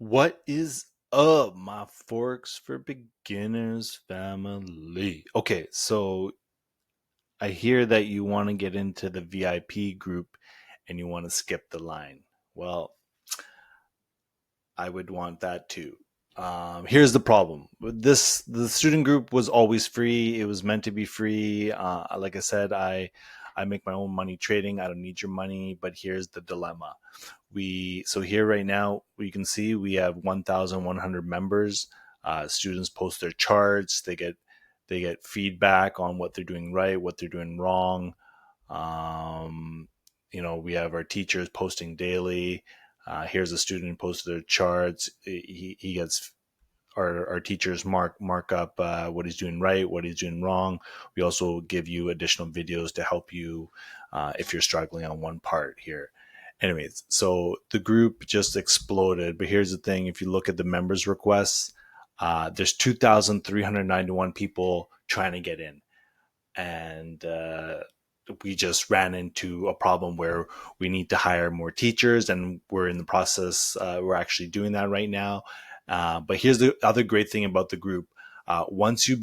What is up, my Forex for Beginners family? Okay, so I hear that you want to get into the VIP group and you want to skip the line. Well, I would want that too. Here's the problem. The student group was always free. It was meant to be free. Like I said, I make my own money trading. I don't need your money. But here's the dilemma. So here right now you can see we have 1,100 members. Students post their charts. They get feedback on what they're doing right, what they're doing wrong. Um, we have our teachers posting daily. Here's a student who posted their charts. He gets our teachers mark up what he's doing right, what he's doing wrong. We also give you additional videos to help you if you're struggling on one part here. Anyways, so the group just exploded. But here's the thing: if you look at the members requests, there's 2,391 people trying to get in, and we just ran into a problem where we need to hire more teachers, and we're in the process. We're actually doing that right now. But here's the other great thing about the group. Once you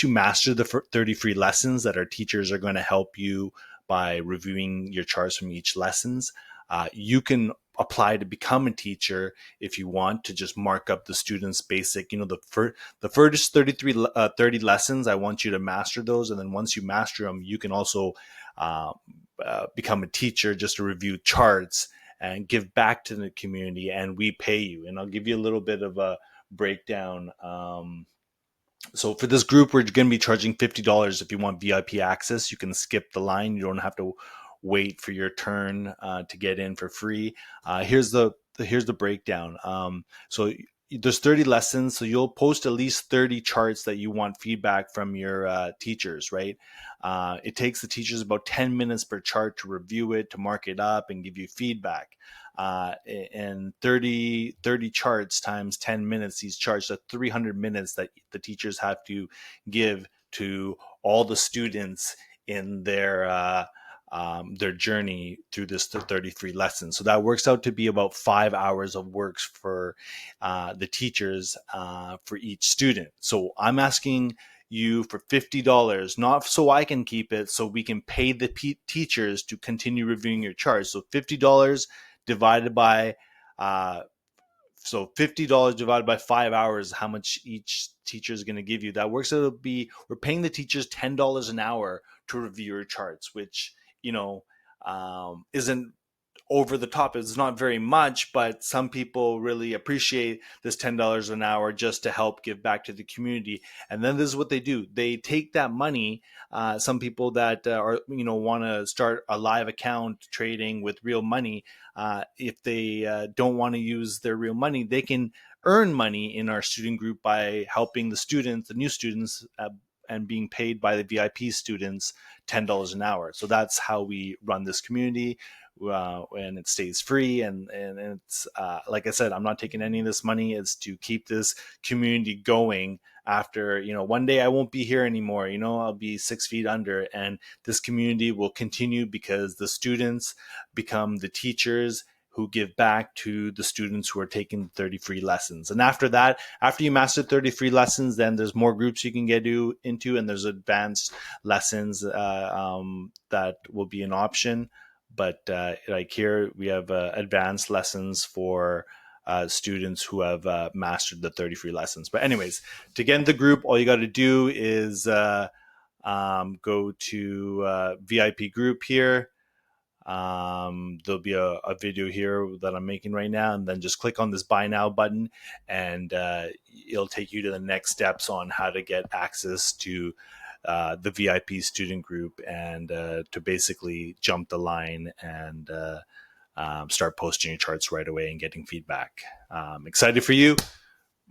master the 30 free lessons that our teachers are going to help you by reviewing your charts from each lessons, you can apply to become a teacher if you want to just mark up the students basic, the first 30 lessons. I want you to master those. And then once you master them, you can also uh, become a teacher just to review charts and give back to the community, and we pay you. And I'll give you a little bit of a breakdown. So for this group, we're going to be charging $50 if you want VIP access. You can skip the line. You don't have to wait for your turn to get in for free. Here's the breakdown. So there's 30 lessons, so you'll post at least 30 charts that you want feedback from your teachers, right? It takes the teachers about 10 minutes per chart to review it, to mark it up, and give you feedback. And 30 charts times 10 minutes, these charts are 300 minutes that the teachers have to give to all the students in their journey through this 33 lessons. So that works out to be about 5 hours of work for the teachers for each student. So I'm asking you for $50, not so I can keep it, so we can pay the teachers to continue reviewing your charts. So $50 divided by $50 divided by 5 hours, how much each teacher is going to give you. That works out to be, we're paying the teachers $10 an hour to review your charts, which isn't over the top. It's not very much, but some people really appreciate this $10 an hour just to help give back to the community. And then this is what they do: they take that money. Some people that are want to start a live account trading with real money. If they don't want to use their real money, they can earn money in our student group by helping the new students, and being paid by the VIP students $10 an hour. So that's how we run this community. And it stays free, and it's like I said, I'm not taking any of this money. It's to keep this community going. After one day I won't be here anymore, I'll be 6 feet under, and this community will continue because the students become the teachers who give back to the students who are taking 30 free lessons. And after that, after you master 30 free lessons, then there's more groups you can get into, and there's advanced lessons that will be an option. But like here, we have advanced lessons for students who have mastered the 30 free lessons. But anyways, to get in the group, all you got to do is go to VIP group here. There'll be a video here that I'm making right now, and then just click on this buy now button, and it'll take you to the next steps on how to get access to the VIP student group, and to basically jump the line and start posting your charts right away and getting feedback. Excited for you.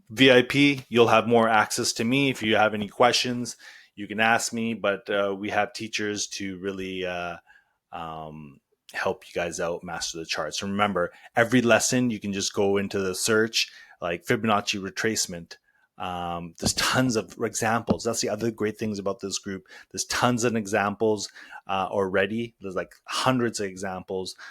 VIP, you'll have more access to me. If you have any questions, you can ask me, but we have teachers to really help you guys out master the charts. And remember, every lesson you can just go into the search, like Fibonacci retracement. There's tons of examples. That's the other great things about this group. There's tons of examples already. There's like hundreds of examples